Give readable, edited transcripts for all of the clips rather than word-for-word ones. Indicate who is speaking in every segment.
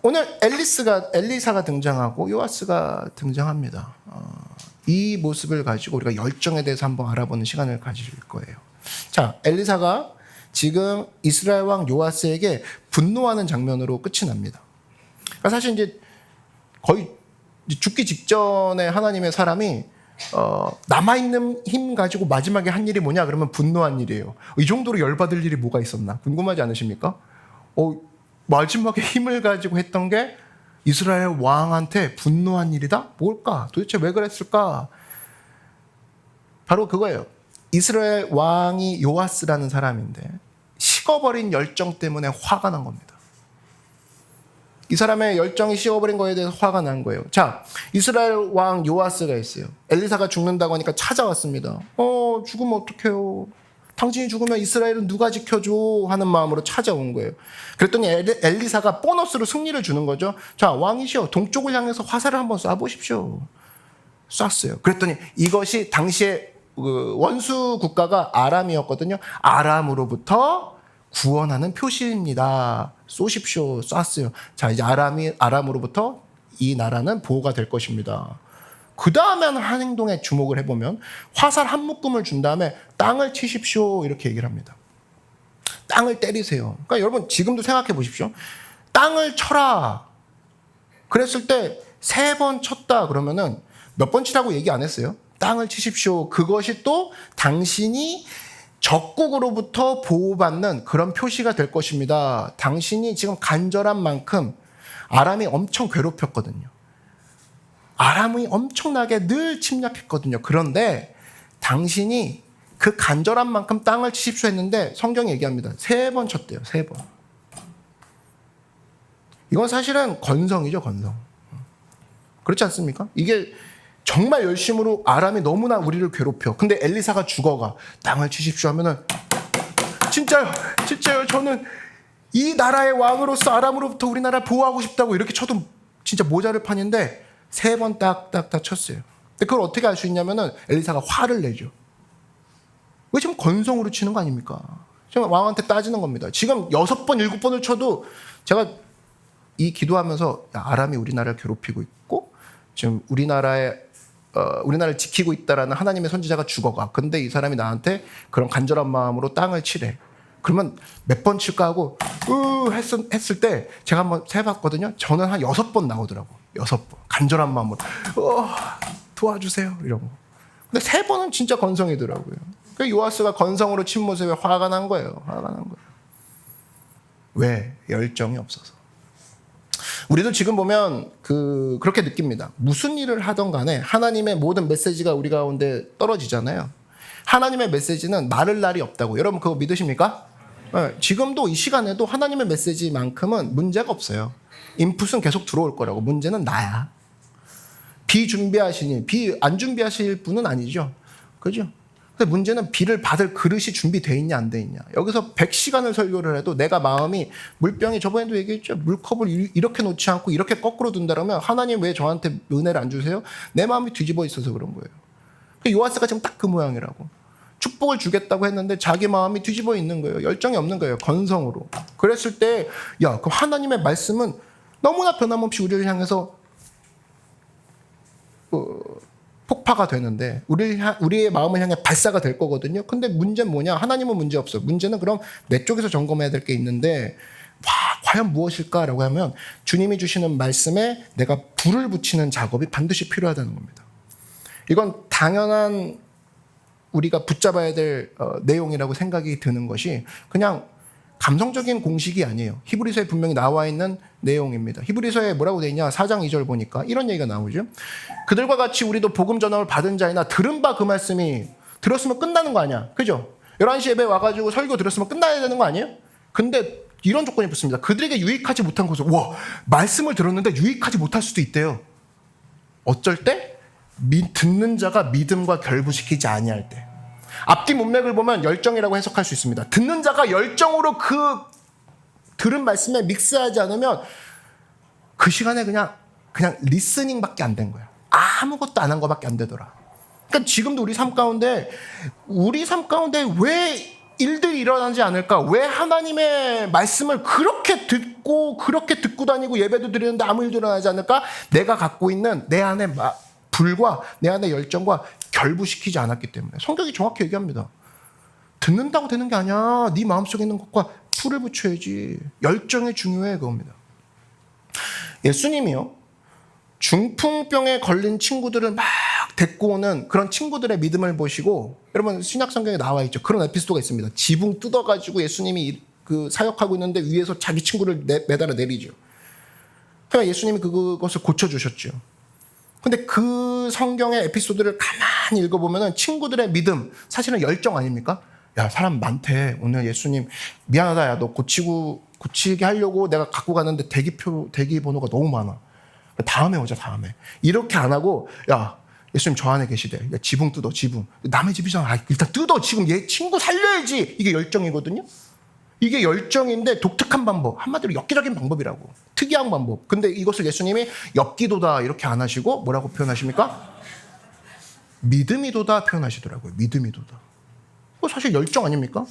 Speaker 1: 오늘 엘리사가 등장하고 요아스가 등장합니다. 이 모습을 가지고 우리가 열정에 대해서 한번 알아보는 시간을 가질 거예요. 자, 엘리사가 지금 이스라엘 왕 요아스에게 분노하는 장면으로 끝이 납니다. 그러니까 사실 이제 거의 죽기 직전에 하나님의 사람이 남아있는 힘 가지고 마지막에 한 일이 뭐냐 그러면 분노한 일이에요. 이 정도로 열받을 일이 뭐가 있었나 궁금하지 않으십니까? 마지막에 힘을 가지고 했던 게 이스라엘 왕한테 분노한 일이다? 뭘까? 도대체 왜 그랬을까? 바로 그거예요. 이스라엘 왕이 요아스라는 사람인데 식어버린 열정 때문에 화가 난 겁니다. 이 사람의 열정이 식어버린 거에 대해서 화가 난 거예요. 자, 이스라엘 왕 요아스가 있어요. 엘리사가 죽는다고 하니까 찾아왔습니다. 죽으면 어떡해요? 당신이 죽으면 이스라엘은 누가 지켜줘? 하는 마음으로 찾아온 거예요. 그랬더니 엘리사가 보너스로 승리를 주는 거죠. 자, 왕이시여, 동쪽을 향해서 화살을 한번 쏴보십시오. 쐈어요. 그랬더니 이것이 당시에 원수 국가가 아람이었거든요. 아람으로부터 구원하는 표시입니다. 쏘십시오. 쐈어요. 자, 이제 아람으로부터 이 나라는 보호가 될 것입니다. 그 다음에 한 행동에 주목을 해보면 화살 한 묶음을 준 다음에 땅을 치십시오 이렇게 얘기를 합니다. 땅을 때리세요. 그러니까 여러분 지금도 생각해 보십시오. 땅을 쳐라. 그랬을 때 3번 쳤다 그러면은 몇 번 치라고 얘기 안 했어요. 땅을 치십시오. 그것이 또 당신이 적국으로부터 보호받는 그런 표시가 될 것입니다. 당신이 지금 간절한 만큼 아람이 엄청 괴롭혔거든요. 아람이 엄청나게 늘 침략했거든요. 그런데 당신이 그 간절한 만큼 땅을 치십시오 했는데 성경이 얘기합니다. 3번 쳤대요. 3번. 이건 사실은 건성이죠. 건성. 그렇지 않습니까? 이게 정말 열심으로 아람이 너무나 우리를 괴롭혀. 근데 엘리사가 죽어가. 땅을 치십시오 하면은 진짜요. 저는 이 나라의 왕으로서 아람으로부터 우리나라 보호하고 싶다고 이렇게 쳐도 진짜 모자를 판인데 3번 딱딱딱 쳤어요. 근데 그걸 어떻게 알 수 있냐면은 엘리사가 화를 내죠. 왜 지금 건성으로 치는 거 아닙니까? 지금 왕한테 따지는 겁니다. 지금 6번, 7번을 쳐도 제가 이 기도하면서 아람이 우리나라를 괴롭히고 있고 지금 우리나라를 지키고 있다라는 하나님의 선지자가 죽어가. 근데 이 사람이 나한테 그런 간절한 마음으로 땅을 치래. 그러면 몇 번 칠까 하고 했을 때 제가 한번 세봤거든요. 저는 한 6번 나오더라고. 6번. 간절한 마음으로 도와주세요 이러고. 근데 3번은 진짜 건성이더라고요. 그러니까 요아스가 건성으로 친 모습에 화가 난 거예요. 왜? 열정이 없어서. 우리도 지금 보면 그렇게 느낍니다. 무슨 일을 하던 간에 하나님의 모든 메시지가 우리 가운데 떨어지잖아요. 하나님의 메시지는 마를 날이 없다고. 여러분 그거 믿으십니까? 네, 지금도 이 시간에도 하나님의 메시지만큼은 문제가 없어요. 인풋은 계속 들어올 거라고. 문제는 나야. 비 안 준비하실 분은 아니죠. 그죠? 근데 문제는 비를 받을 그릇이 준비되어 있냐 안 돼 있냐. 여기서 100시간을 설교를 해도 내가 마음이 물병이 저번에도 얘기했죠. 물컵을 이렇게 놓지 않고 이렇게 거꾸로 둔다면 하나님 왜 저한테 은혜를 안 주세요? 내 마음이 뒤집어 있어서 그런 거예요. 요아스가 지금 딱 그 모양이라고. 축복을 주겠다고 했는데 자기 마음이 뒤집어 있는 거예요. 열정이 없는 거예요. 건성으로. 그랬을 때 그럼 하나님의 말씀은 너무나 변함없이 우리를 향해서 폭파가 되는데 우리의 마음을 향해 발사가 될 거거든요. 근데 문제는 뭐냐? 하나님은 문제 없어요. 문제는 그럼 내 쪽에서 점검해야 될 게 있는데 과연 무엇일까라고 하면 주님이 주시는 말씀에 내가 불을 붙이는 작업이 반드시 필요하다는 겁니다. 이건 당연한 우리가 붙잡아야 될 내용이라고 생각이 드는 것이 그냥 감성적인 공식이 아니에요. 히브리서에 분명히 나와 있는 내용입니다. 히브리서에 뭐라고 되어 있냐? 4장 2절 보니까 이런 얘기가 나오죠. 그들과 같이 우리도 복음 전함을 받은 자이나 들은 바 그 말씀이 들었으면 끝나는 거 아니야. 그죠? 11시 예배 와가지고 설교 들었으면 끝나야 되는 거 아니에요? 근데 이런 조건이 붙습니다. 그들에게 유익하지 못한 것을 말씀을 들었는데 유익하지 못할 수도 있대요. 어쩔 때? 듣는 자가 믿음과 결부시키지 아니할 때. 앞뒤 문맥을 보면 열정이라고 해석할 수 있습니다. 듣는 자가 열정으로 그 들은 말씀에 믹스하지 않으면 그 시간에 그냥 리스닝밖에 안 된 거야. 아무것도 안 한 거밖에 안 되더라. 그러니까 지금도 우리 삶 가운데 왜 일들이 일어나지 않을까? 왜 하나님의 말씀을 그렇게 듣고 다니고 예배도 드리는데 아무 일도 일어나지 않을까? 내가 갖고 있는 내 안의 불과 내 안의 열정과 결부시키지 않았기 때문에. 성경이 정확히 얘기합니다. 듣는다고 되는 게 아니야. 네 마음속에 있는 것과 풀을 붙여야지. 열정이 중요해, 그겁니다. 예수님이요, 중풍병에 걸린 친구들을 막 데리고 오는 그런 친구들의 믿음을 보시고, 여러분 신약 성경에 나와 있죠. 그런 에피소드가 있습니다. 지붕 뜯어가지고 예수님이 그 사역하고 있는데 위에서 자기 친구를 매달아 내리죠. 그러니까 예수님이 그것을 고쳐주셨죠. 근데 그 성경의 에피소드를 가만히 읽어보면 친구들의 믿음, 사실은 열정 아닙니까? 야, 사람 많대. 오늘 예수님 미안하다. 야, 너 고치게 하려고 내가 갖고 갔는데 대기 번호가 너무 많아. 다음에 오자, 다음에. 이렇게 안 하고, 야, 예수님 저 안에 계시대. 야, 지붕 뜯어, 지붕. 남의 집이잖아. 일단 뜯어. 지금 얘 친구 살려야지. 이게 열정이거든요. 이게 열정인데 독특한 방법. 한마디로 엽기적인 방법이라고. 특이한 방법. 근데 이것을 예수님이 엽기도다 이렇게 안 하시고 뭐라고 표현하십니까? 믿음이도다 표현하시더라고요. 믿음이도다. 그거 사실 열정 아닙니까?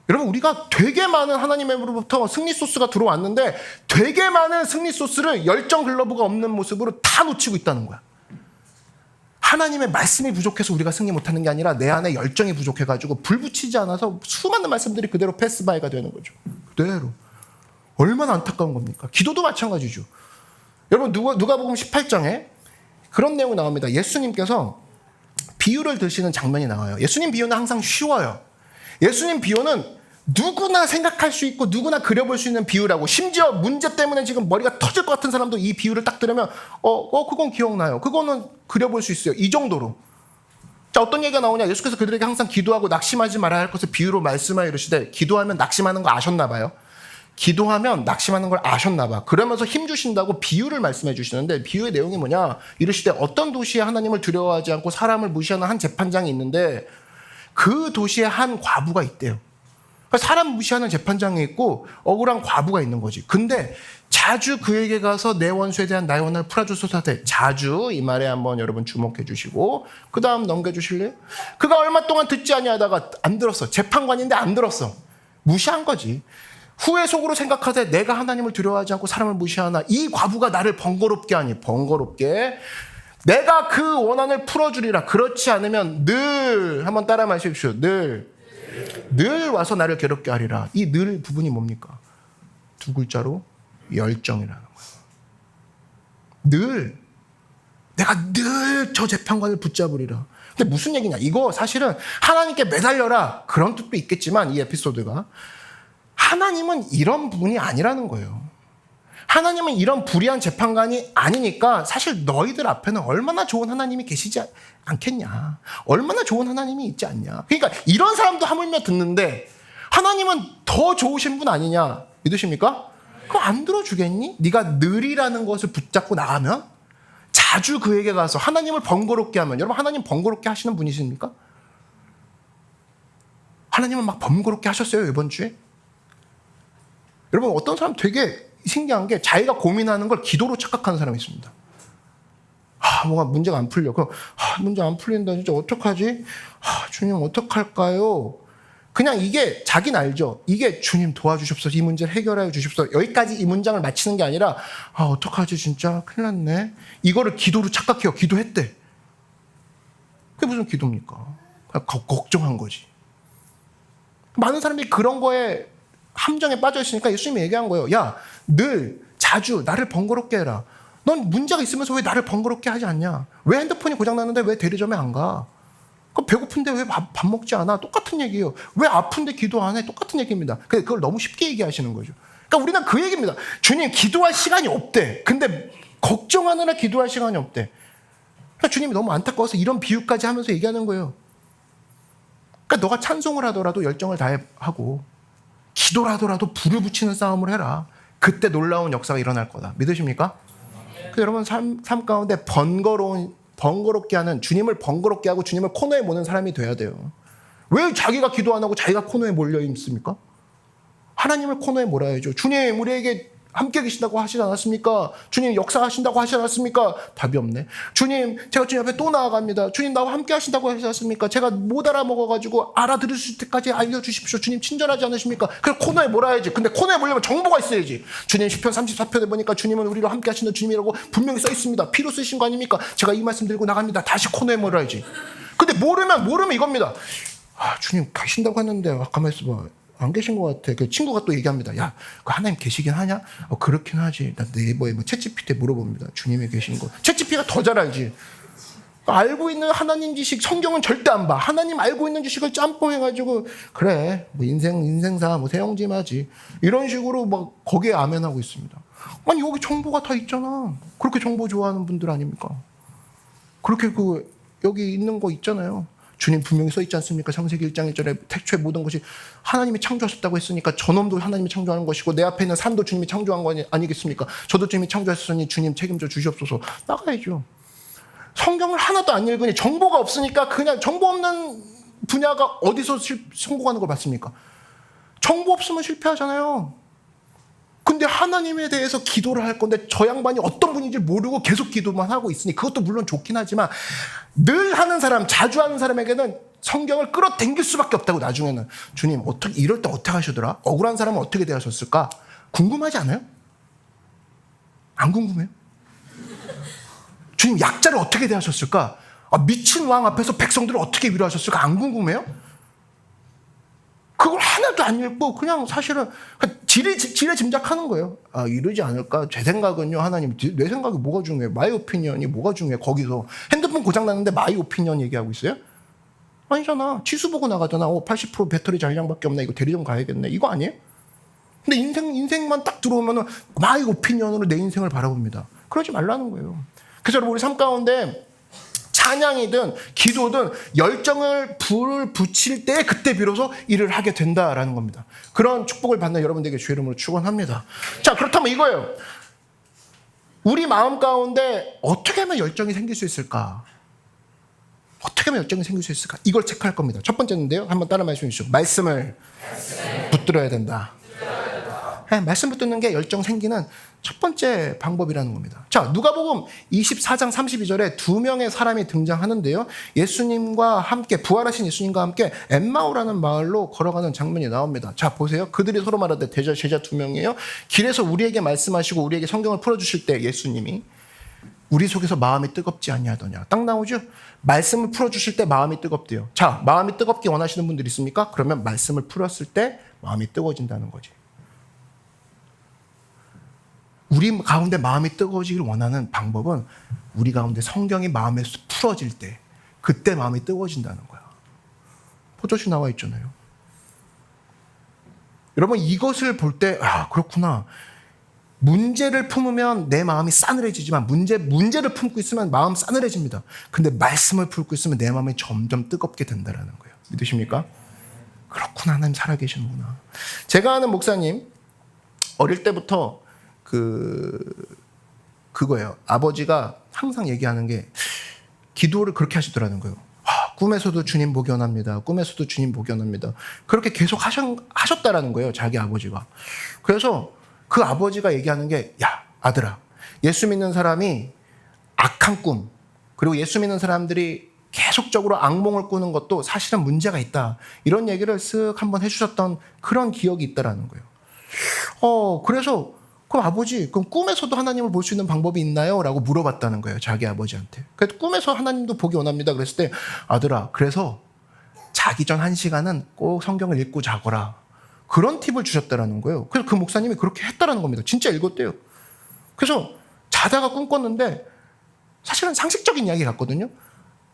Speaker 1: 여러분, 우리가 되게 많은 하나님으로부터 승리 소스가 들어왔는데 되게 많은 승리 소스를 열정 글러브가 없는 모습으로 다 놓치고 있다는 거야. 하나님의 말씀이 부족해서 우리가 승리 못하는 게 아니라 내 안에 열정이 부족해가지고 불 붙이지 않아서 수많은 말씀들이 그대로 패스바이가 되는 거죠. 그대로. 얼마나 안타까운 겁니까? 기도도 마찬가지죠. 여러분, 누가복음 18장에 그런 내용이 나옵니다. 예수님께서 비유를 드시는 장면이 나와요. 예수님 비유는 항상 쉬워요. 예수님 비유는 누구나 생각할 수 있고 누구나 그려볼 수 있는 비유라고. 심지어 문제 때문에 지금 머리가 터질 것 같은 사람도 이 비유를 딱 들으면 그건 기억나요. 그거는 그려볼 수 있어요. 이 정도로. 자, 어떤 얘기가 나오냐. 예수께서 그들에게 항상 기도하고 낙심하지 말아야 할 것을 비유로 말씀하여 이르시되, 기도하면 낙심하는 거 아셨나 봐요. 기도하면 낙심하는 걸 아셨나 봐. 그러면서 힘 주신다고 비유를 말씀해 주시는데, 비유의 내용이 뭐냐. 이르시되 어떤 도시에 하나님을 두려워하지 않고 사람을 무시하는 한 재판장이 있는데 그 도시에 한 과부가 있대요. 사람 무시하는 재판장이 있고 억울한 과부가 있는 거지. 근데 자주 그에게 가서 내 원수에 대한 나의 원한을 풀어주소서 하되, 자주 이 말에 한번 여러분 주목해 주시고 그 다음 넘겨주실래요? 그가 얼마 동안 듣지 아니하다가 안 들었어. 재판관인데 안 들었어. 무시한 거지. 후에 속으로 생각하되 내가 하나님을 두려워하지 않고 사람을 무시하나 이 과부가 나를 번거롭게 하니, 번거롭게 내가 그 원한을 풀어주리라. 그렇지 않으면 늘, 한번 따라 마십시오. 늘 와서 나를 괴롭게 하리라. 이 늘 부분이 뭡니까? 두 글자로 열정이라는 거예요. 늘. 내가 늘 저 재판관을 붙잡으리라. 근데 무슨 얘기냐? 이거 사실은 하나님께 매달려라 그런 뜻도 있겠지만, 이 에피소드가 하나님은 이런 분이 아니라는 거예요. 하나님은 이런 불의한 재판관이 아니니까 사실 너희들 앞에는 얼마나 좋은 하나님이 계시지 않겠냐. 얼마나 좋은 하나님이 있지 않냐. 그러니까 이런 사람도 하물며 듣는데 하나님은 더 좋으신 분 아니냐. 믿으십니까? 그거 안 들어주겠니? 네가 늘이라는 것을 붙잡고 나가면, 자주 그에게 가서 하나님을 번거롭게 하면, 여러분 하나님 번거롭게 하시는 분이십니까? 하나님은 막 번거롭게 하셨어요, 이번 주에? 여러분, 어떤 사람 되게 신기한 게 자기가 고민하는 걸 기도로 착각하는 사람이 있습니다. 뭔가 문제가 안 풀려. 문제 안 풀린다. 진짜 어떡하지? 주님 어떡할까요? 그냥 이게 자기는 알죠. 이게 주님 도와주십소서. 이 문제를 해결하여 주십소서. 여기까지 이 문장을 마치는 게 아니라 어떡하지 진짜 큰일 났네. 이거를 기도로 착각해요. 기도했대. 그게 무슨 기도입니까? 그냥 걱정한 거지. 많은 사람들이 그런 거에 함정에 빠져 있으니까 예수님이 얘기한 거예요. 야, 늘 자주 나를 번거롭게 해라. 넌 문제가 있으면서 왜 나를 번거롭게 하지 않냐? 왜 핸드폰이 고장났는데 왜 대리점에 안 가? 배고픈데 왜 밥 먹지 않아? 똑같은 얘기예요. 왜 아픈데 기도 안 해? 똑같은 얘기입니다. 그걸 너무 쉽게 얘기하시는 거죠. 그러니까 우리는 그 얘기입니다. 주님, 기도할 시간이 없대. 근데 걱정하느라 기도할 시간이 없대. 그러니까 주님이 너무 안타까워서 이런 비유까지 하면서 얘기하는 거예요. 그러니까 너가 찬송을 하더라도 열정을 다하고 기도를 하더라도 불을 붙이는 싸움을 해라. 그때 놀라운 역사가 일어날 거다. 믿으십니까? 여러분 삶 가운데 번거롭게 하는, 주님을 번거롭게 하고 주님을 코너에 모는 사람이 돼야 돼요. 왜 자기가 기도 안 하고 자기가 코너에 몰려 있습니까? 하나님을 코너에 몰아야죠. 주님, 우리에게 함께 계신다고 하시지 않았습니까? 주님 역사하신다고 하시지 않았습니까? 답이 없네. 주님 제가 주님 앞에 또 나아갑니다. 주님 나와 함께 하신다고 하시지 않았습니까? 제가 못 알아먹어가지고 알아들을 때까지 알려주십시오. 주님 친절하지 않으십니까? 그래서 코너에 몰아야지. 근데 코너에 몰려면 정보가 있어야지. 주님 시편 34편에 보니까 주님은 우리로 함께 하시는 주님이라고 분명히 써 있습니다. 피로 쓰신 거 아닙니까? 제가 이 말씀 들고 나갑니다. 다시 코너에 몰아야지. 근데 모르면 이겁니다. 주님 가신다고 했는데 가만히 있어봐. 안 계신 것 같아. 그 친구가 또 얘기합니다. 야, 그 하나님 계시긴 하냐? 그렇긴 하지. 나 네이버에 챗GPT에 물어봅니다. 주님이 계신 거. 챗GPT가 더 잘 알지. 알고 있는 하나님 지식 성경은 절대 안 봐. 하나님 알고 있는 지식을 짬뽕해가지고 그래 인생사 세영짐하지 이런 식으로 막 거기에 아멘하고 있습니다. 아니 여기 정보가 다 있잖아. 그렇게 정보 좋아하는 분들 아닙니까? 그렇게 여기 있는 거 있잖아요. 주님 분명히 써 있지 않습니까? 창세기 1장 1절에 태초에 모든 것이 하나님이 창조하셨다고 했으니까 저놈도 하나님이 창조하는 것이고 내 앞에 있는 산도 주님이 창조한 거 아니겠습니까? 저도 주님이 창조하셨으니 주님 책임져 주시옵소서. 나가야죠. 성경을 하나도 안 읽으니 정보가 없으니까 그냥 정보 없는 분야가 어디서 성공하는 걸 봤습니까? 정보 없으면 실패하잖아요. 근데 하나님에 대해서 기도를 할 건데 저 양반이 어떤 분인지 모르고 계속 기도만 하고 있으니 그것도 물론 좋긴 하지만 늘 하는 사람, 자주 하는 사람에게는 성경을 끌어당길 수밖에 없다고. 나중에는 주님 어떻게 이럴 때 어떻게 하시더라? 억울한 사람은 어떻게 대하셨을까? 궁금하지 않아요? 안 궁금해요? 주님 약자를 어떻게 대하셨을까? 미친 왕 앞에서 백성들을 어떻게 위로하셨을까? 안 궁금해요? 그걸 하나도 안 읽고 그냥 사실은 지레 짐작하는 거예요. 이러지 않을까? 제 생각은요. 하나님 내 생각이 뭐가 중요해? 마이 오피니언이 뭐가 중요해? 거기서 핸드폰 고장났는데 마이 오피니언 얘기하고 있어요? 아니잖아. 치수 보고 나가잖아. 80% 배터리 잔량밖에 없네. 이거 대리점 가야겠네. 이거 아니에요? 근데 인생만 딱 들어오면은 마이 오피니언으로 내 인생을 바라봅니다. 그러지 말라는 거예요. 그래서 여러분 우리 삶 가운데 찬양이든 기도든 열정을 불을 붙일 때 그때 비로소 일을 하게 된다라는 겁니다. 그런 축복을 받는 여러분들에게 주의 이름으로 축원합니다. 자, 그렇다면 이거예요. 우리 마음 가운데 어떻게 하면 열정이 생길 수 있을까? 어떻게 하면 열정이 생길 수 있을까? 이걸 체크할 겁니다. 첫 번째인데요. 한번 따라 말씀해 주시죠. 말씀을 붙들어야 된다. 말씀 붙드는 게 열정 생기는 첫 번째 방법이라는 겁니다. 자, 누가복음 24장 32절에 두 명의 사람이 등장하는데요. 예수님과 함께 부활하신 예수님과 함께 엠마오라는 마을로 걸어가는 장면이 나옵니다. 자, 보세요. 그들이 서로 말하되 제자 두 명이에요. 길에서 우리에게 말씀하시고 우리에게 성경을 풀어주실 때 예수님이 우리 속에서 마음이 뜨겁지 아니하더냐. 딱 나오죠? 말씀을 풀어주실 때 마음이 뜨겁대요. 자, 마음이 뜨겁게 원하시는 분들 있습니까? 그러면 말씀을 풀었을 때 마음이 뜨거워진다는 거지. 우리 가운데 마음이 뜨거워지기를 원하는 방법은 우리 가운데 성경이 마음에 풀어질 때 그때 마음이 뜨거워진다는 거야. 포토시 나와 있잖아요. 여러분 이것을 볼 때 그렇구나. 문제를 품으면 내 마음이 싸늘해지지만 문제를 품고 있으면 마음 싸늘해집니다. 근데 말씀을 품고 있으면 내 마음이 점점 뜨겁게 된다는 거예요. 믿으십니까? 그렇구나. 하나님 살아계시는구나. 제가 아는 목사님 어릴 때부터 그거예요. 아버지가 항상 얘기하는 게 기도를 그렇게 하시더라는 거예요. 꿈에서도 주님 보기 원합니다. 꿈에서도 주님 보기 원합니다. 그렇게 계속 하셨다라는 거예요. 자기 아버지가. 그래서 그 아버지가 얘기하는 게 야, 아들아. 예수 믿는 사람이 악한 꿈 그리고 예수 믿는 사람들이 계속적으로 악몽을 꾸는 것도 사실은 문제가 있다. 이런 얘기를 쓱 한번 해주셨던 그런 기억이 있다라는 거예요. 그래서 그럼 아버지, 그럼 꿈에서도 하나님을 볼 수 있는 방법이 있나요? 라고 물어봤다는 거예요. 자기 아버지한테. 그래서 꿈에서 하나님도 보기 원합니다. 그랬을 때 아들아, 그래서 자기 전 1시간은 꼭 성경을 읽고 자거라. 그런 팁을 주셨다라는 거예요. 그래서 그 목사님이 그렇게 했다라는 겁니다. 진짜 읽었대요. 그래서 자다가 꿈 꿨는데 사실은 상식적인 이야기 같거든요.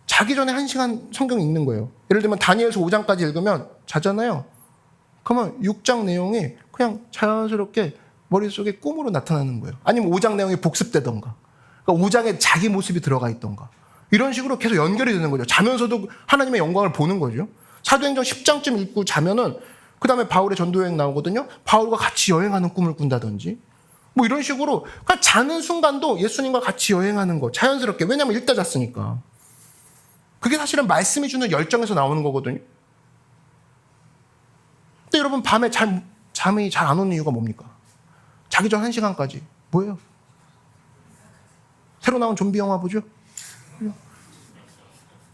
Speaker 1: 자기 전에 1시간 성경 읽는 거예요. 예를 들면 다니엘서 5장까지 읽으면 자잖아요. 그러면 6장 내용이 그냥 자연스럽게 머릿속에 꿈으로 나타나는 거예요. 아니면 5장 내용이 복습되던가. 그러니까 5장에 자기 모습이 들어가 있던가. 이런 식으로 계속 연결이 되는 거죠. 자면서도 하나님의 영광을 보는 거죠. 사도행전 10장쯤 읽고 자면은 그 다음에 바울의 전도여행 나오거든요. 바울과 같이 여행하는 꿈을 꾼다든지. 뭐 이런 식으로 그러니까 자는 순간도 예수님과 같이 여행하는 거. 자연스럽게. 왜냐하면 읽다 잤으니까. 그게 사실은 말씀이 주는 열정에서 나오는 거거든요. 근데 여러분 밤에 잠이 잘 안 오는 이유가 뭡니까? 자기 전 1시간까지. 뭐예요? 새로 나온 좀비 영화 보죠?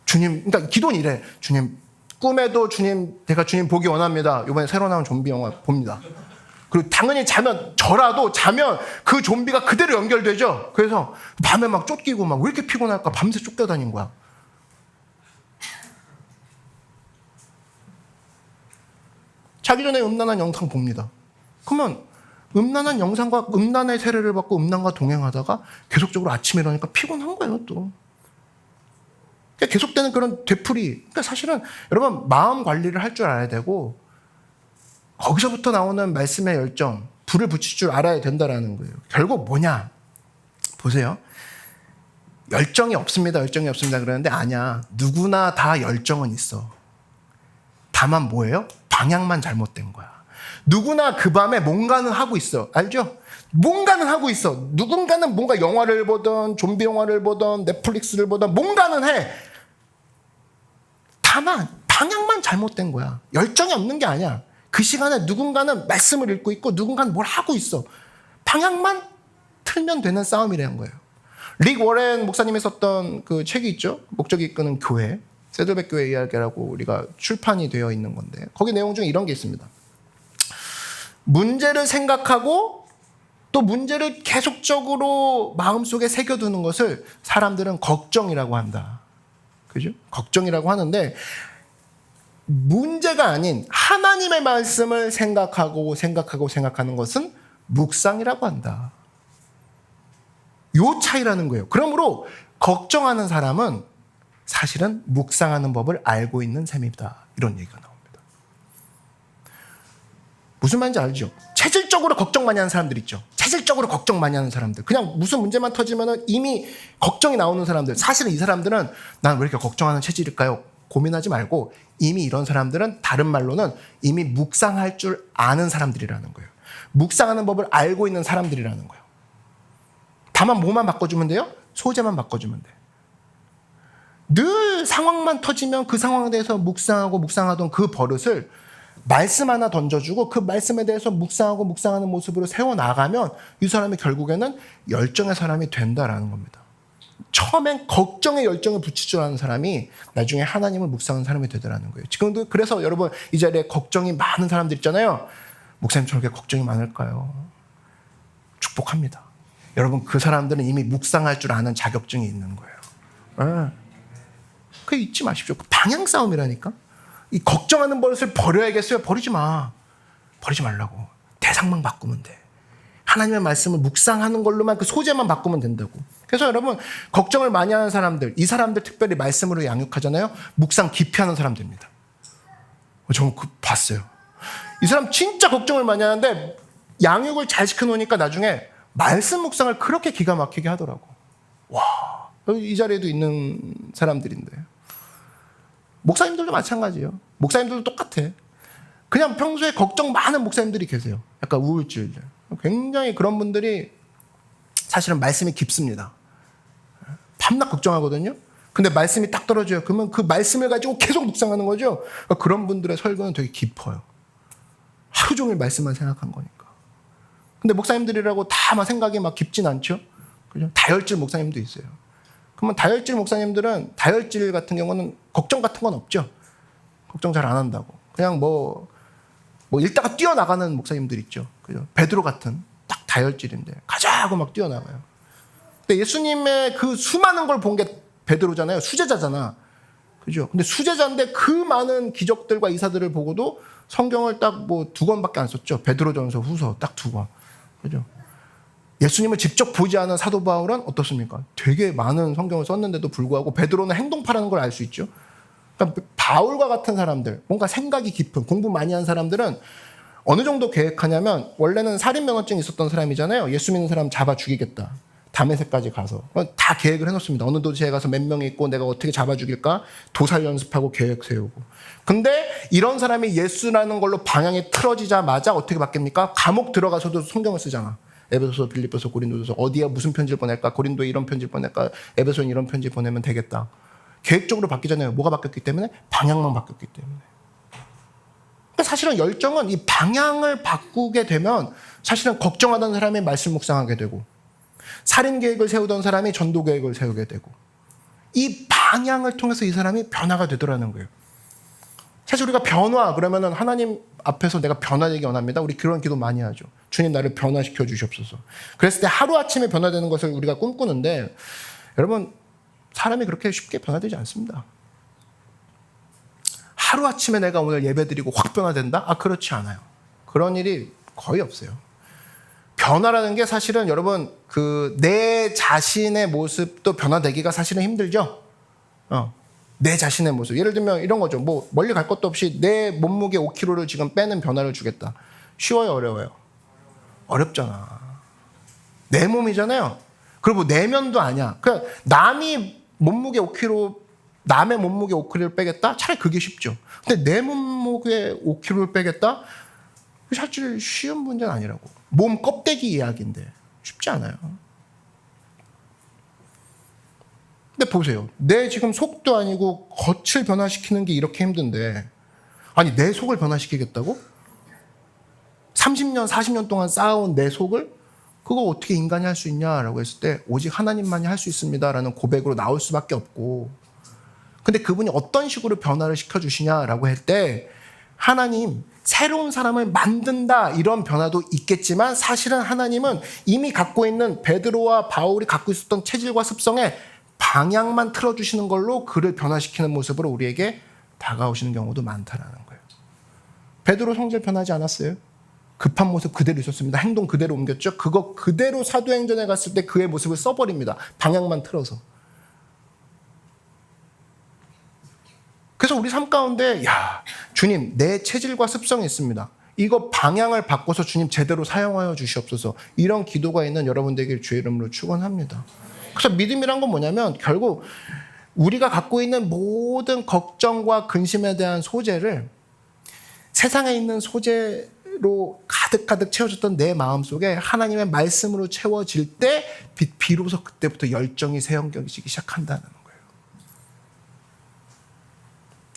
Speaker 1: 주님, 그러니까 기도는 이래. 주님, 꿈에도 주님, 제가 주님 보기 원합니다. 이번에 새로 나온 좀비 영화 봅니다. 그리고 당연히 자면, 저라도 자면 그 좀비가 그대로 연결되죠? 그래서 밤에 막 쫓기고 막 왜 이렇게 피곤할까? 밤새 쫓겨다닌 거야. 자기 전에 음란한 영상 봅니다. 그러면 음란한 영상과 음란의 세례를 받고 음란과 동행하다가 계속적으로 아침에 일어나니까 피곤한 거예요, 또. 그러니까 계속되는 그런 되풀이. 그러니까 사실은 여러분 마음 관리를 할 줄 알아야 되고 거기서부터 나오는 말씀의 열정, 불을 붙일 줄 알아야 된다라는 거예요. 결국 뭐냐? 보세요. 열정이 없습니다. 그러는데 아니야. 누구나 다 열정은 있어. 다만 뭐예요? 방향만 잘못된 거야. 누구나 그 밤에 뭔가는 하고 있어. 알죠? 뭔가는 하고 있어. 누군가는 뭔가 영화를 보던 좀비 영화를 보던 넷플릭스를 보던 뭔가는 해. 다만 방향만 잘못된 거야. 열정이 없는 게 아니야. 그 시간에 누군가는 말씀을 읽고 있고 누군가는 뭘 하고 있어. 방향만 틀면 되는 싸움이라는 거예요. 릭 워렌 목사님이 썼던 그 책이 있죠. 목적이 이끄는 교회. 세들백 교회 이야기라고 우리가 출판이 되어 있는 건데 거기 내용 중에 이런 게 있습니다. 문제를 생각하고 또 문제를 계속적으로 마음속에 새겨두는 것을 사람들은 걱정이라고 한다. 그죠? 걱정이라고 하는데 문제가 아닌 하나님의 말씀을 생각하는 것은 묵상이라고 한다. 요 차이라는 거예요. 그러므로 걱정하는 사람은 사실은 묵상하는 법을 알고 있는 셈이다. 이런 얘기가 나옵니다. 무슨 말인지 알죠? 체질적으로 걱정 많이 하는 사람들 있죠. 체질적으로 걱정 많이 하는 사람들. 그냥 무슨 문제만 터지면 이미 걱정이 나오는 사람들. 사실은 이 사람들은 난 왜 이렇게 걱정하는 체질일까요? 고민하지 말고 이미 이런 사람들은 다른 말로는 이미 묵상할 줄 아는 사람들이라는 거예요. 묵상하는 법을 알고 있는 사람들이라는 거예요. 다만 뭐만 바꿔주면 돼요? 소재만 바꿔주면 돼. 늘 상황만 터지면 그 상황에 대해서 묵상하던 그 버릇을 말씀 하나 던져주고 그 말씀에 대해서 묵상하는 모습으로 세워나가면 이 사람이 결국에는 열정의 사람이 된다라는 겁니다. 처음엔 걱정에 열정을 붙일 줄 아는 사람이 나중에 하나님을 묵상하는 사람이 되더라는 거예요. 지금도 그래서 여러분 이 자리에 걱정이 많은 사람들 있잖아요. 목사님 저렇게 걱정이 많을까요? 축복합니다. 여러분 그 사람들은 이미 묵상할 줄 아는 자격증이 있는 거예요. 네. 그거 잊지 마십시오. 방향 싸움이라니까. 이 걱정하는 버릇을 버려야겠어요? 버리지 마. 버리지 말라고. 대상만 바꾸면 돼. 하나님의 말씀을 묵상하는 걸로만 그 소재만 바꾸면 된다고. 그래서 여러분 걱정을 많이 하는 사람들, 이 사람들 특별히 말씀으로 양육하잖아요. 묵상 깊이 하는 사람들입니다. 저 봤어요. 이 사람 진짜 걱정을 많이 하는데 양육을 잘 시켜놓으니까 나중에 말씀 묵상을 그렇게 기가 막히게 하더라고. 와, 이 자리에도 있는 사람들인데. 목사님들도 마찬가지예요. 목사님들도 똑같아. 그냥 평소에 걱정 많은 목사님들이 계세요. 약간 우울증들. 굉장히 그런 분들이 사실은 말씀이 깊습니다. 밤낮 걱정하거든요. 근데 말씀이 딱 떨어져요. 그러면 그 말씀을 가지고 계속 묵상하는 거죠. 그런 분들의 설교는 되게 깊어요. 하루 종일 말씀만 생각한 거니까. 근데 목사님들이라고 다 막 생각이 막 깊진 않죠. 그죠? 다혈질 목사님도 있어요. 그러면 다혈질 목사님들은 다혈질 같은 경우는 걱정 같은 건 없죠. 걱정 잘 안 한다고. 그냥 뭐 읽다가 뛰어나가는 목사님들 있죠. 그죠? 베드로 같은 딱 다혈질인데 가자고 막 뛰어나가요. 근데 예수님의 그 수많은 걸 본 게 베드로잖아요. 수제자잖아. 그죠? 근데 수제자인데 그 많은 기적들과 이사들을 보고도 성경을 딱 뭐 2권밖에 안 썼죠. 베드로전서 후서 딱 2권. 그죠? 예수님을 직접 보지 않은 사도 바울은 어떻습니까? 되게 많은 성경을 썼는데도 불구하고 베드로는 행동파라는 걸 알 수 있죠. 그러니까 바울과 같은 사람들, 뭔가 생각이 깊은, 공부 많이 한 사람들은 어느 정도 계획하냐면 원래는 살인면허증이 있었던 사람이잖아요. 예수 믿는 사람 잡아 죽이겠다. 다메섹까지 가서 다 계획을 해놓습니다. 어느 도시에 가서 몇 명이 있고 내가 어떻게 잡아 죽일까? 도살 연습하고 계획 세우고. 근데 이런 사람이 예수라는 걸로 방향이 틀어지자마자 어떻게 바뀝니까? 감옥 들어가서도 성경을 쓰잖아. 에베소서, 빌립보서, 고린도서 어디에 무슨 편지를 보낼까? 고린도에 이런 편지를 보낼까? 에베소에 이런 편지 보내면 되겠다. 계획적으로 바뀌잖아요. 뭐가 바뀌었기 때문에? 방향만 바뀌었기 때문에. 사실은 열정은 이 방향을 바꾸게 되면 사실은 걱정하던 사람이 말씀 묵상하게 되고, 살인 계획을 세우던 사람이 전도 계획을 세우게 되고, 이 방향을 통해서 이 사람이 변화가 되더라는 거예요. 사실 우리가 변화 그러면은 하나님 앞에서 내가 변화되기 원합니다. 우리 그런 기도 많이 하죠. 주님 나를 변화시켜 주시옵소서. 그랬을 때 하루아침에 변화되는 것을 우리가 꿈꾸는데, 여러분 사람이 그렇게 쉽게 변화되지 않습니다. 하루아침에 내가 오늘 예배드리고 확 변화된다? 그렇지 않아요. 그런 일이 거의 없어요. 변화라는 게 사실은 여러분 내 자신의 모습도 변화되기가 사실은 힘들죠. 내 자신의 모습. 예를 들면 이런 거죠. 뭐 멀리 갈 것도 없이 내 몸무게 5kg를 지금 빼는 변화를 주겠다. 쉬워요, 어려워요? 어렵잖아. 내 몸이잖아요. 그리고 내면도 아니야. 그러니까 남의 몸무게 5kg를 빼겠다? 차라리 그게 쉽죠. 근데 내 몸무게 5kg를 빼겠다? 사실 쉬운 문제는 아니라고. 몸 껍데기 이야기인데 쉽지 않아요. 근데 보세요. 내 지금 속도 아니고 겉을 변화시키는 게 이렇게 힘든데, 아니 내 속을 변화시키겠다고? 30년, 40년 동안 쌓아온 내 속을 그거 어떻게 인간이 할 수 있냐라고 했을 때 오직 하나님만이 할 수 있습니다라는 고백으로 나올 수밖에 없고, 근데 그분이 어떤 식으로 변화를 시켜주시냐라고 할 때 하나님 새로운 사람을 만든다 이런 변화도 있겠지만, 사실은 하나님은 이미 갖고 있는 베드로와 바울이 갖고 있었던 체질과 습성에 방향만 틀어주시는 걸로 그를 변화시키는 모습으로 우리에게 다가오시는 경우도 많다라는 거예요. 베드로 성질 변하지 않았어요? 급한 모습 그대로 있었습니다. 행동 그대로 옮겼죠. 그거 그대로 사도행전에 갔을 때 그의 모습을 써버립니다. 방향만 틀어서. 그래서 우리 삶 가운데 주님 내 체질과 습성이 있습니다. 이거 방향을 바꿔서 주님 제대로 사용하여 주시옵소서. 이런 기도가 있는 여러분들에게 주의 이름으로 축원합니다. 그래서 믿음이란 건 뭐냐면 결국 우리가 갖고 있는 모든 걱정과 근심에 대한 소재를 세상에 있는 소재로 가득가득 채워졌던 내 마음속에 하나님의 말씀으로 채워질 때 비로소 그때부터 열정이 새어지기 시작한다는 거예요.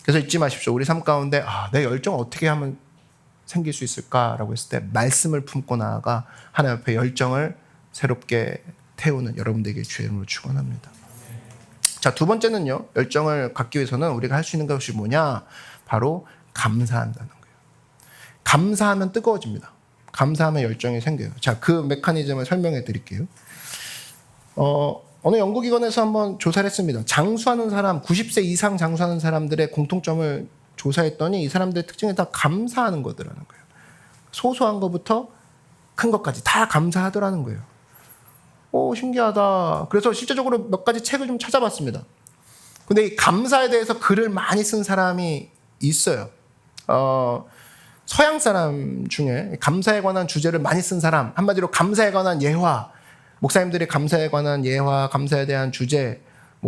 Speaker 1: 그래서 잊지 마십시오. 우리 삶 가운데 내 열정 어떻게 하면 생길 수 있을까라고 했을 때 말씀을 품고 나아가 하나님 앞에 열정을 새롭게 태우는 여러분들에게 주의 이름으로 축원합니다. 자, 두 번째는요. 열정을 갖기 위해서는 우리가 할 수 있는 것이 뭐냐? 바로 감사한다는 거예요. 감사하면 뜨거워집니다. 감사하면 열정이 생겨요. 자, 그 메커니즘을 설명해 드릴게요. 어느 연구기관에서 한번 조사를 했습니다. 장수하는 사람, 90세 이상 장수하는 사람들의 공통점을 조사했더니 이 사람들의 특징이 다 감사하는 거더라는 거예요. 소소한 것부터 큰 것까지 다 감사하더라는 거예요. 신기하다. 그래서 실제적으로 몇 가지 책을 좀 찾아봤습니다. 근데 이 감사에 대해서 글을 많이 쓴 사람이 있어요. 서양 사람 중에 감사에 관한 주제를 많이 쓴 사람, 한마디로 감사에 관한 예화, 목사님들이 감사에 관한 예화, 감사에 대한 주제,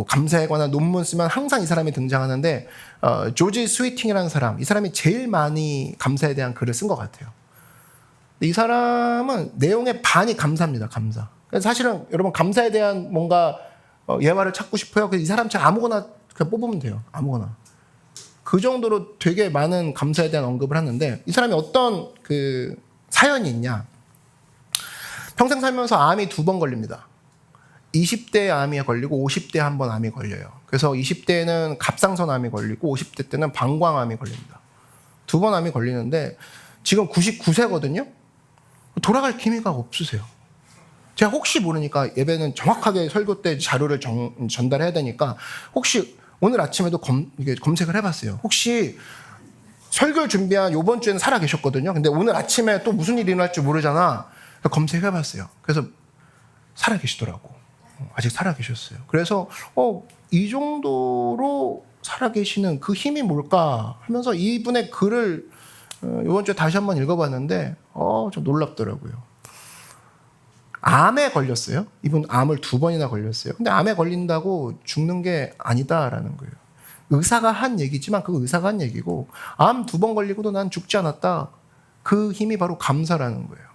Speaker 1: 감사에 관한 논문 쓰면 항상 이 사람이 등장하는데, 조지 스위팅이라는 사람, 이 사람이 제일 많이 감사에 대한 글을 쓴 것 같아요. 이 사람은 내용의 반이 감사입니다. 감사. 그래서 사실은 여러분 감사에 대한 뭔가 예화를 찾고 싶어요. 그래서 이 사람 책 아무거나 그냥 뽑으면 돼요. 아무거나. 그 정도로 되게 많은 감사에 대한 언급을 하는데, 이 사람이 어떤 그 사연이 있냐. 평생 살면서 암이 2번 걸립니다. 20대에 암이 걸리고 50대에 한 번 암이 걸려요. 그래서 20대에는 갑상선 암이 걸리고 50대 때는 방광암이 걸립니다. 2번 암이 걸리는데 지금 99세거든요. 돌아갈 기미가 없으세요. 제가 혹시 모르니까 예배는 정확하게 설교 때 자료를 전달해야 되니까 혹시 오늘 아침에도 검색을 해봤어요. 혹시 설교를 준비한 이번 주에는 살아 계셨거든요. 근데 오늘 아침에 또 무슨 일이 일어날지 모르잖아. 검색해봤어요. 그래서 살아 계시더라고. 아직 살아 계셨어요. 그래서 이 정도로 살아 계시는 그 힘이 뭘까 하면서 이분의 글을 이번 주에 다시 한번 읽어봤는데 좀 놀랍더라고요. 암에 걸렸어요. 이분 암을 2번이나 걸렸어요. 근데 암에 걸린다고 죽는 게 아니다라는 거예요. 의사가 한 얘기지만 그 의사가 한 얘기고, 암 2번 걸리고도 난 죽지 않았다. 그 힘이 바로 감사라는 거예요.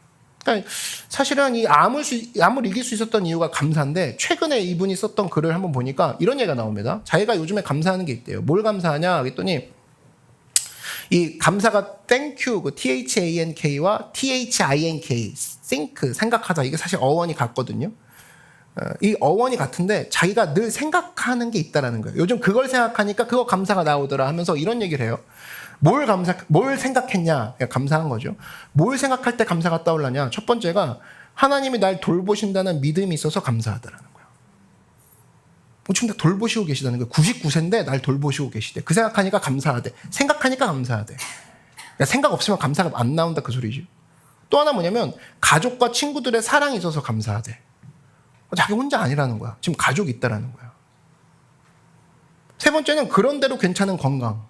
Speaker 1: 그러니까 사실은 이 암을 이길 수 있었던 이유가 감사인데, 최근에 이분이 썼던 글을 한번 보니까 이런 얘기가 나옵니다. 자기가 요즘에 감사하는 게 있대요. 뭘 감사하냐 그랬더니 이 감사가 thank, 그 THANK와 THINK, think, 생각하다. 이게 사실 어원이 같거든요. 이 어원이 같은데 자기가 늘 생각하는 게 있다라는 거예요. 요즘 그걸 생각하니까 그거 감사가 나오더라 하면서 이런 얘기를 해요. 뭘 생각했냐? 감사한 거죠. 뭘 생각할 때 감사가 떠올라냐? 첫 번째가 하나님이 날 돌보신다는 믿음이 있어서 감사하다라는 거예요. 지금 다 돌보시고 계시다는 거예요. 99세인데 날 돌보시고 계시대. 그 생각하니까 감사하대. 생각하니까 감사하대. 그러니까 생각 없으면 감사가 안 나온다 그 소리죠. 또 하나 뭐냐면 가족과 친구들의 사랑이 있어서 감사하대. 자기 혼자 아니라는 거야. 지금 가족이 있다라는 거야. 세 번째는 그런대로 괜찮은 건강.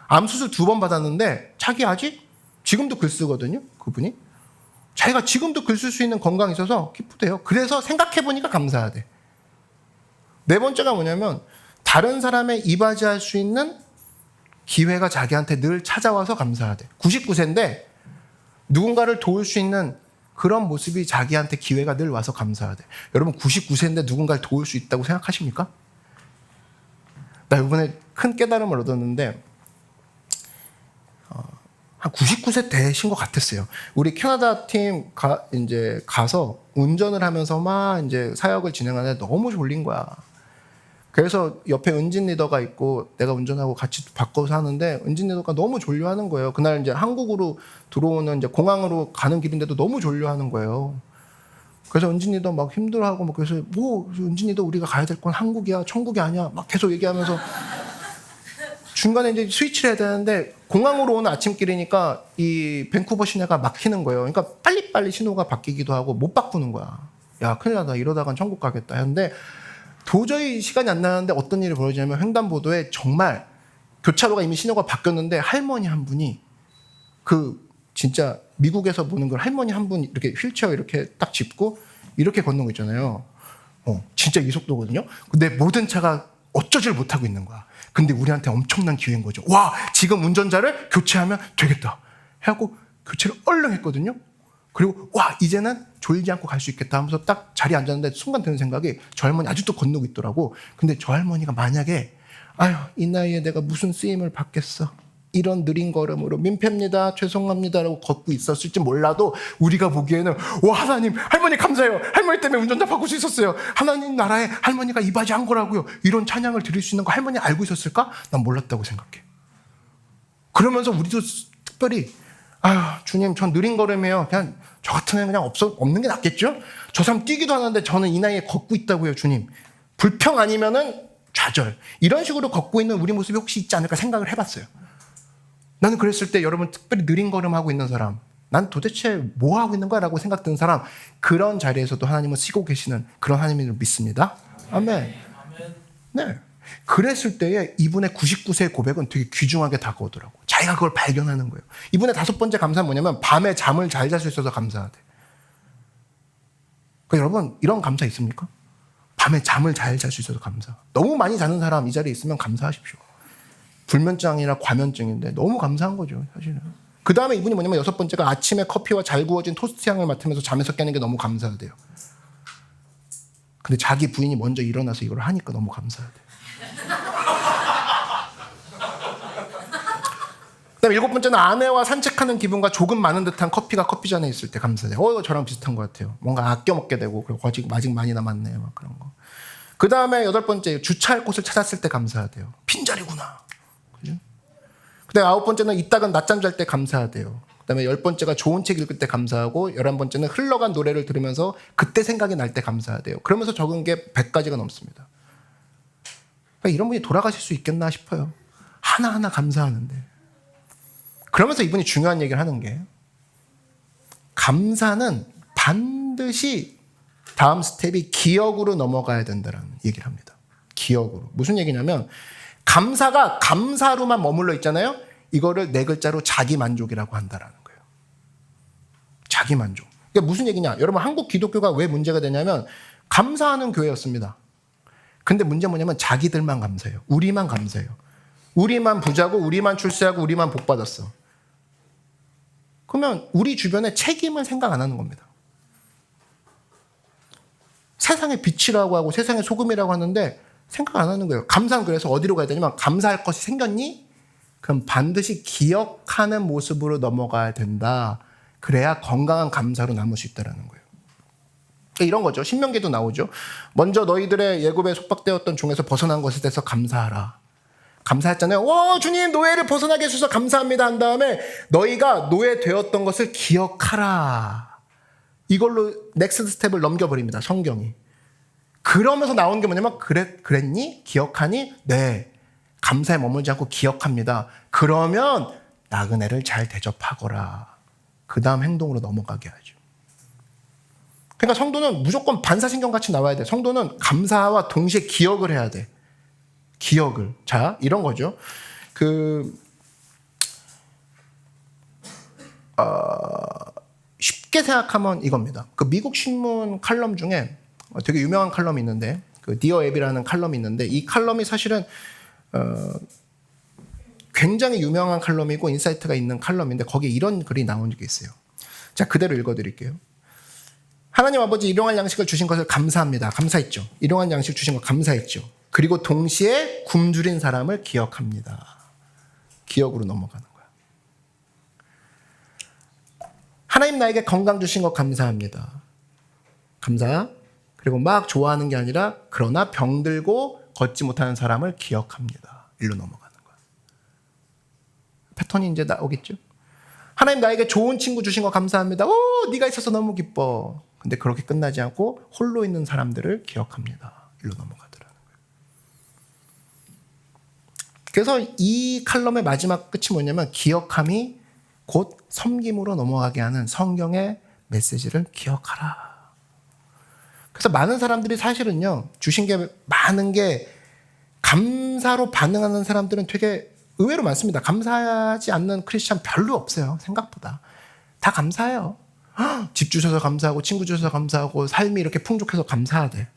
Speaker 1: 암 수술 2번 받았는데 자기 아직 지금도 글 쓰거든요. 그분이. 자기가 지금도 글 쓸 수 있는 건강이 있어서 기쁘대요. 그래서 생각해보니까 감사하대. 네 번째가 뭐냐면 다른 사람의 이바지할 수 있는 기회가 자기한테 늘 찾아와서 감사하대. 99세인데 누군가를 도울 수 있는 그런 모습이 자기한테 기회가 늘 와서 감사하대. 여러분 99세인데 누군가를 도울 수 있다고 생각하십니까? 나 이번에 큰 깨달음을 얻었는데 한 99세 되신 것 같았어요. 우리 캐나다 팀 이제 가서 운전을 하면서 막 이제 사역을 진행하는데 너무 졸린 거야. 그래서 옆에 은진 리더가 있고 내가 운전하고 같이 바꿔서 하는데 은진 리더가 너무 졸려하는 거예요. 그날 이제 한국으로 들어오는 이제 공항으로 가는 길인데도 너무 졸려하는 거예요. 그래서 은진 리더 막 힘들어하고 막 그래서 뭐 은진 리더 우리가 가야 될 건 한국이야, 천국이 아니야 막 계속 얘기하면서 중간에 이제 스위치를 해야 되는데 공항으로 오는 아침길이니까 이 밴쿠버 시내가 막히는 거예요. 그러니까 빨리빨리 신호가 바뀌기도 하고 못 바꾸는 거야. 야 큰일 나다 이러다간 천국 가겠다 했는데 도저히 시간이 안 나는데 어떤 일이 벌어지냐면 횡단보도에 정말 교차로가 이미 신호가 바뀌었는데 할머니 한 분이 그 진짜 미국에서 보는 걸 할머니 한 분 이렇게 휠체어 이렇게 딱 짚고 이렇게 걷는 거 있잖아요. 진짜 이 속도거든요. 근데 모든 차가 어쩌질 못하고 있는 거야. 근데 우리한테 엄청난 기회인 거죠. 와 지금 운전자를 교체하면 되겠다 해갖고 교체를 얼른 했거든요. 그리고 와 이제는 졸지 않고 갈 수 있겠다 하면서 딱 자리에 앉았는데 순간 드는 생각이 저 할머니 아직도 건너고 있더라고. 근데 저 할머니가 만약에 아유 이 나이에 내가 무슨 쓰임을 받겠어 이런 느린 걸음으로 민폐입니다 죄송합니다 라고 걷고 있었을지 몰라도 우리가 보기에는 와 하나님 할머니 감사해요. 할머니 때문에 운전자 바꿀 수 있었어요. 하나님 나라에 할머니가 이바지한 거라고요. 이런 찬양을 드릴 수 있는 거 할머니 알고 있었을까? 난 몰랐다고 생각해. 그러면서 우리도 특별히 아유 주님 전 느린 걸음이에요. 그냥 저 같은 애는 그냥 없는 게 낫겠죠? 저 사람 뛰기도 하는데 저는 이 나이에 걷고 있다고요 주님. 불평 아니면은 좌절. 이런 식으로 걷고 있는 우리 모습이 혹시 있지 않을까 생각을 해봤어요. 나는 그랬을 때 여러분 특별히 느린 걸음하고 있는 사람 난 도대체 뭐 하고 있는 거야 라고 생각 드는 사람 그런 자리에서도 하나님은 쓰고 계시는 그런 하나님을 믿습니다. 아멘. 네. 그랬을 때에 이분의 99세의 고백은 되게 귀중하게 다가오더라고. 자기가 그걸 발견하는 거예요. 이분의 5번째 감사는 뭐냐면 밤에 잠을 잘 잘 수 있어서 감사하대. 그러니까 여러분 이런 감사 있습니까? 밤에 잠을 잘 잘 수 있어서 감사. 너무 많이 자는 사람 이 자리에 있으면 감사하십시오. 불면증이나 과면증인데 너무 감사한 거죠 사실은. 그 다음에 이분이 뭐냐면 6번째가 아침에 커피와 잘 구워진 토스트 향을 맡으면서 잠에서 깨는 게 너무 감사하대요. 근데 자기 부인이 먼저 일어나서 이걸 하니까 너무 감사하대요. 그 다음에 7번째는 아내와 산책하는 기분과 조금 많은 듯한 커피가 커피잔에 있을 때 감사해요. 저랑 비슷한 것 같아요. 뭔가 아껴 먹게 되고 그리고 아직 많이 남았네요 막 그런 거. 그 다음에 8번째 주차할 곳을 찾았을 때 감사하대요. 빈자리구나. 그 다음에 9번째는 이따간 낮잠 잘 때 감사하대요. 그 다음에 10번째가 좋은 책 읽을 때 감사하고 11번째는 흘러간 노래를 들으면서 그때 생각이 날 때 감사하대요. 그러면서 적은 게 100가지가 넘습니다. 그러니까 이런 분이 돌아가실 수 있겠나 싶어요. 하나하나 감사하는데. 그러면서 이분이 중요한 얘기를 하는 게 감사는 반드시 다음 스텝이 기억으로 넘어가야 된다는 얘기를 합니다. 기억으로. 무슨 얘기냐면 감사가 감사로만 머물러 있잖아요. 이거를 4글자로 자기만족이라고 한다라는 거예요. 자기만족. 이게 무슨 얘기냐? 여러분 한국 기독교가 왜 문제가 되냐면 감사하는 교회였습니다. 근데 문제 뭐냐면 자기들만 감사해요. 우리만 감사해요. 우리만 부자고 우리만 출세하고 우리만 복 받았어. 그러면 우리 주변에 책임을 생각 안 하는 겁니다. 세상의 빛이라고 하고 세상의 소금이라고 하는데 생각 안 하는 거예요. 감사는 그래서 어디로 가야 되냐면 감사할 것이 생겼니? 그럼 반드시 기억하는 모습으로 넘어가야 된다. 그래야 건강한 감사로 남을 수 있다는 거예요. 이런 거죠. 신명기도 나오죠. 먼저 너희들의 예굽에 속박되었던 종에서 벗어난 것에 대해서 감사하라. 감사했잖아요. 오, 주님 노예를 벗어나게 해주셔서 감사합니다 한 다음에 너희가 노예되었던 것을 기억하라. 이걸로 넥스트 스텝을 넘겨버립니다. 성경이. 그러면서 나온 게 뭐냐면 그랬니? 기억하니? 네. 감사에 머물지 않고 기억합니다. 그러면 나그네를 잘 대접하거라. 그 다음 행동으로 넘어가게 하죠. 그러니까 성도는 무조건 반사신경같이 나와야 돼. 성도는 감사와 동시에 기억을 해야 돼. 기억을. 자, 이런 거죠. 쉽게 생각하면 이겁니다. 미국 신문 칼럼 중에 되게 유명한 칼럼이 있는데, 디어 앱이라는 칼럼이 있는데, 이 칼럼이 사실은 굉장히 유명한 칼럼이고 인사이트가 있는 칼럼인데 거기에 이런 글이 나온 적이 있어요. 자, 그대로 읽어드릴게요. 하나님 아버지 일용할 양식을 주신 것을 감사합니다. 감사했죠. 일용할 양식 주신 거 감사했죠. 그리고 동시에 굶주린 사람을 기억합니다. 기억으로 넘어가는 거야. 하나님 나에게 건강 주신 거 감사합니다. 감사. 그리고 막 좋아하는 게 아니라 그러나 병들고 걷지 못하는 사람을 기억합니다. 일로 넘어가는 거야. 패턴이 이제 나오겠죠. 하나님 나에게 좋은 친구 주신 거 감사합니다. 오, 네가 있어서 너무 기뻐. 근데 그렇게 끝나지 않고 홀로 있는 사람들을 기억합니다. 일로 넘어가더라는 거예요. 그래서 이 칼럼의 마지막 끝이 뭐냐면 기억함이 곧 섬김으로 넘어가게 하는 성경의 메시지를 기억하라. 그래서 많은 사람들이 사실은요, 주신 게 많은 게 감사로 반응하는 사람들은 되게 의외로 많습니다. 감사하지 않는 크리스찬 별로 없어요. 생각보다. 다 감사해요. 집 주셔서 감사하고 친구 주셔서 감사하고 삶이 이렇게 풍족해서 감사하대.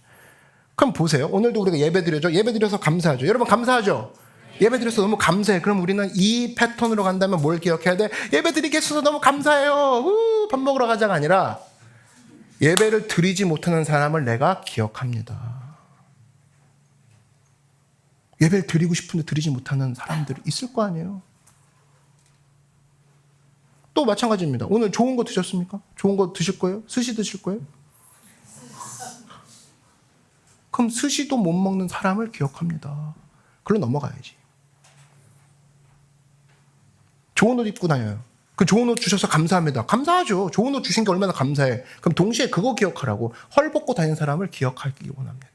Speaker 1: 그럼 보세요. 오늘도 우리가 예배 드려죠. 예배 드려서 감사하죠. 여러분 감사하죠? 예배 드려서 너무 감사해. 그럼 우리는 이 패턴으로 간다면 뭘 기억해야 돼? 예배 드리게 해주셔서 너무 감사해요. 밥 먹으러 가자가 아니라 예배를 드리지 못하는 사람을 내가 기억합니다. 예배를 드리고 싶은데 드리지 못하는 사람들이 있을 거 아니에요. 또 마찬가지입니다. 오늘 좋은 거 드셨습니까? 좋은 거 드실 거예요? 스시 드실 거예요? 그럼 스시도 못 먹는 사람을 기억합니다. 그걸로 넘어가야지. 좋은 옷 입고 다녀요. 그 좋은 옷 주셔서 감사합니다. 감사하죠. 좋은 옷 주신 게 얼마나 감사해. 그럼 동시에 그거 기억하라고. 헐벗고 다니는 사람을 기억하기 원합니다.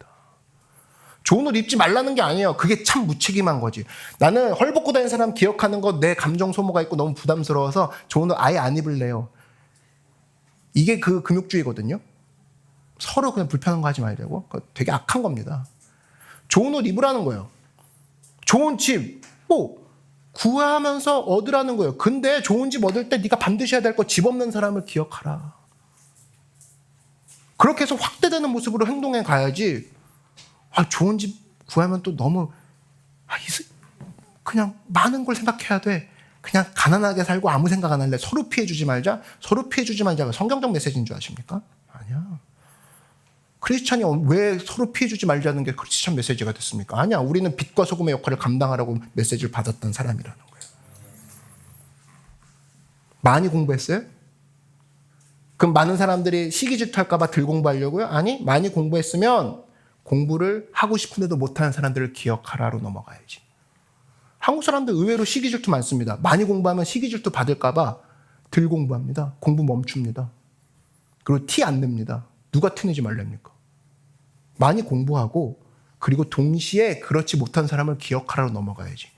Speaker 1: 좋은 옷 입지 말라는 게 아니에요. 그게 참 무책임한 거지. 나는 헐벗고 다니는 사람 기억하는 거 내 감정 소모가 있고 너무 부담스러워서 좋은 옷 아예 안 입을래요. 이게 그 금욕주의거든요. 서로 그냥 불편한 거 하지 말자고. 되게 악한 겁니다. 좋은 옷 입으라는 거예요. 좋은 집 구하면서 얻으라는 거예요. 근데 좋은 집 얻을 때 네가 반드시 해야 될 거 집 없는 사람을 기억하라. 그렇게 해서 확대되는 모습으로 행동해 가야지. 좋은 집 구하면 또 너무 그냥 많은 걸 생각해야 돼. 그냥 가난하게 살고 아무 생각 안 할래. 서로 피해주지 말자. 서로 피해주지 말자가 성경적 메시지인 줄 아십니까? 아니야. 크리스찬이 왜 서로 피해주지 말자는 게 크리스찬 메시지가 됐습니까? 아니야. 우리는 빛과 소금의 역할을 감당하라고 메시지를 받았던 사람이라는 거예요. 많이 공부했어요? 그럼 많은 사람들이 시기 질투할까 봐 덜 공부하려고요? 아니, 많이 공부했으면 공부를 하고 싶은데도 못하는 사람들을 기억하라로 넘어가야지. 한국 사람들 의외로 시기 질투 많습니다. 많이 공부하면 시기 질투 받을까 봐 덜 공부합니다. 공부 멈춥니다. 그리고 티 안 냅니다. 누가 티내지 말랍니까? 많이 공부하고 그리고 동시에 그렇지 못한 사람을 기억하라로 넘어가야지.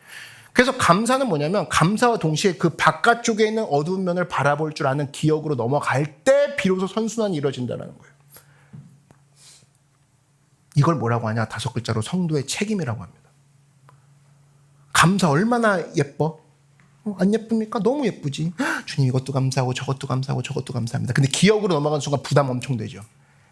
Speaker 1: 그래서 감사는 뭐냐면 감사와 동시에 그 바깥쪽에 있는 어두운 면을 바라볼 줄 아는 기억으로 넘어갈 때 비로소 선순환이 이루어진다는 거예요. 이걸 뭐라고 하냐? 5글자로 성도의 책임이라고 합니다. 감사 얼마나 예뻐? 안 예쁩니까? 너무 예쁘지. 주님 이것도 감사하고 저것도 감사하고 저것도 감사합니다. 근데 기억으로 넘어가는 순간 부담 엄청 되죠.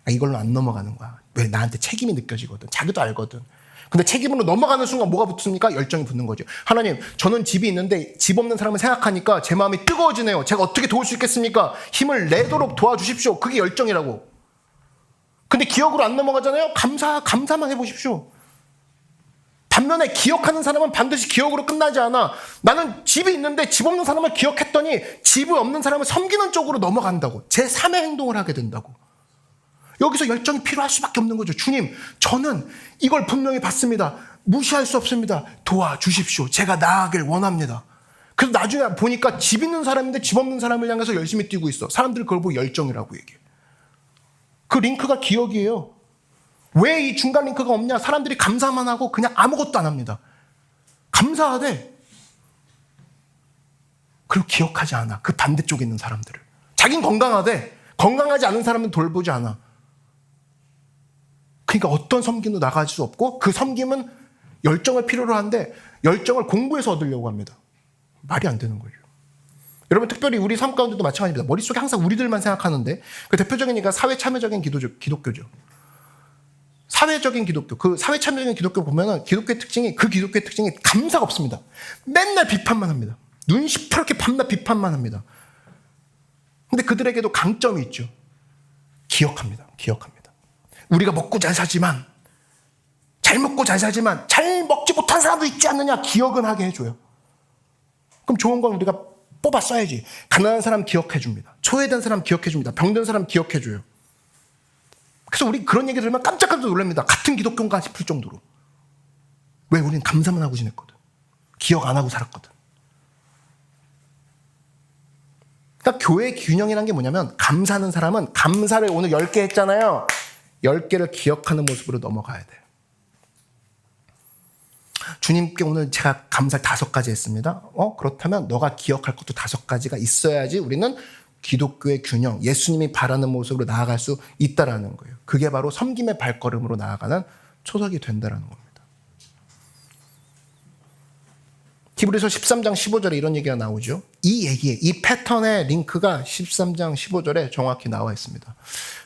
Speaker 1: 이걸로 안 넘어가는 거야. 왜? 나한테 책임이 느껴지거든. 자기도 알거든. 근데 책임으로 넘어가는 순간 뭐가 붙습니까? 열정이 붙는 거죠. 하나님, 저는 집이 있는데 집 없는 사람을 생각하니까 제 마음이 뜨거워지네요. 제가 어떻게 도울 수 있겠습니까? 힘을 내도록 도와주십시오. 그게 열정이라고. 근데 기억으로 안 넘어가잖아요. 감사만 해보십시오. 반면에 기억하는 사람은 반드시 기억으로 끝나지 않아. 나는 집이 있는데 집 없는 사람을 기억했더니 집이 없는 사람을 섬기는 쪽으로 넘어간다고. 제3의 행동을 하게 된다고. 여기서 열정이 필요할 수밖에 없는 거죠. 주님, 저는 이걸 분명히 받습니다. 무시할 수 없습니다. 도와주십시오. 제가 나아가길 원합니다. 그래서 나중에 보니까 집 있는 사람인데 집 없는 사람을 향해서 열심히 뛰고 있어. 사람들이 그걸 보고 열정이라고 얘기해. 그 링크가 기억이에요. 왜 이 중간 링크가 없냐? 사람들이 감사만 하고 그냥 아무것도 안 합니다. 감사하되 그리고 기억하지 않아. 그 반대쪽에 있는 사람들을. 자긴 건강하되 건강하지 않은 사람은 돌보지 않아. 그러니까 어떤 섬김도 나갈 수 없고 그 섬김은 열정을 필요로 하는데 열정을 공부해서 얻으려고 합니다. 말이 안 되는 거죠. 여러분 특별히 우리 삶 가운데도 마찬가지입니다. 머릿속에 항상 우리들만 생각하는데 그 대표적이니까 사회참여적인 기독교죠. 사회적인 기독교. 그 사회참여적인 기독교 보면은 기독교의 특징이 감사가 없습니다. 맨날 비판만 합니다. 눈 시퍼렇게 밤낮 비판만 합니다. 근데 그들에게도 강점이 있죠. 기억합니다. 우리가 먹고 잘 살지만 잘 먹고 잘 살지만 잘 먹지 못한 사람도 있지 않느냐. 기억은 하게 해줘요. 그럼 좋은 건 우리가 뽑아 써야지. 가난한 사람 기억해 줍니다. 소외된 사람 기억해 줍니다. 병든 사람 기억해 줘요. 그래서 우리 그런 얘기 들으면 깜짝깜짝 놀랍니다. 같은 기독교인가 싶을 정도로. 왜? 우리는 감사만 하고 지냈거든. 기억 안 하고 살았거든. 그러니까 교회의 균형이라는 게 뭐냐면 감사하는 사람은 감사를 오늘 10개 했잖아요. 10개를 기억하는 모습으로 넘어가야 돼요. 주님께 오늘 제가 감사를 5가지 했습니다. 그렇다면 너가 기억할 것도 5가지가 있어야지 우리는 기독교의 균형, 예수님이 바라는 모습으로 나아갈 수 있다라는 거예요. 그게 바로 섬김의 발걸음으로 나아가는 초석이 된다라는 겁니다. 히브리서 13장 15절에 이런 얘기가 나오죠. 이 패턴의 링크가 13장 15절에 정확히 나와 있습니다.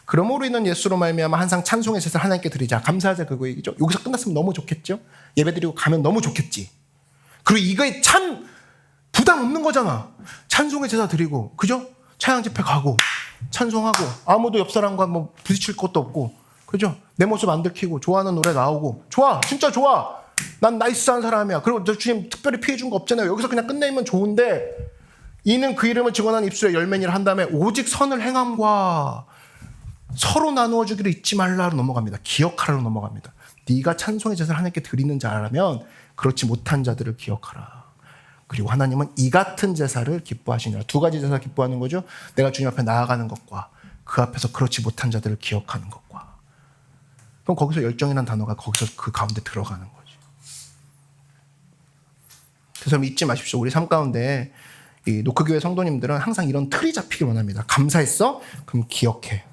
Speaker 1: 그러므로 이는 예수로 말미암아 항상 찬송의 제사를 하나님께 드리자. 감사하자 그거 얘기죠. 여기서 끝났으면 너무 좋겠죠. 예배드리고 가면 너무 좋겠지. 그리고 이거에 참 부담 없는 거잖아. 찬송의 제사 드리고 그죠? 찬양 집회 가고 찬송하고 아무도 옆 사람과 뭐 부딪힐 것도 없고 그죠? 내 모습 안 들키고 좋아하는 노래 나오고 좋아. 진짜 좋아. 난 나이스한 사람이야. 그리고 저 주님 특별히 피해 준 거 없잖아요. 여기서 그냥 끝내면 좋은데 이는 그 이름을 증언한 입술에 열매니라 한 다음에 오직 선을 행함과 서로 나누어 주기를 잊지 말라로 넘어갑니다. 기억하라로 넘어갑니다. 네가 찬송의 제사를 하나님께 드리는 자라면 그렇지 못한 자들을 기억하라. 그리고 하나님은 이 같은 제사를 기뻐하시니라. 2가지 제사 기뻐하는 거죠. 내가 주님 앞에 나아가는 것과 그 앞에서 그렇지 못한 자들을 기억하는 것과. 그럼 거기서 열정이라는 단어가 거기서 그 가운데 들어가는 거죠. 그래서 잊지 마십시오. 우리 삶 가운데 이 노크교회 성도님들은 항상 이런 틀이 잡히길 원합니다. 감사했어? 그럼 기억해.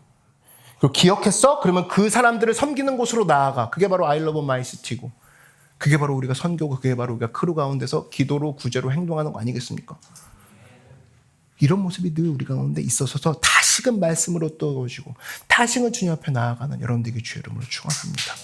Speaker 1: 그리고 기억했어? 그러면 그 사람들을 섬기는 곳으로 나아가. 그게 바로 I love my city고. 그게 바로 우리가 선교고 그게 바로 우리가 크루 가운데서 기도로 구제로 행동하는 거 아니겠습니까? 이런 모습이 늘 우리 가운데 있어서 다시금 말씀으로 떠오시고 다시금 주님 앞에 나아가는 여러분들에게 주의 이름으로 축원합니다.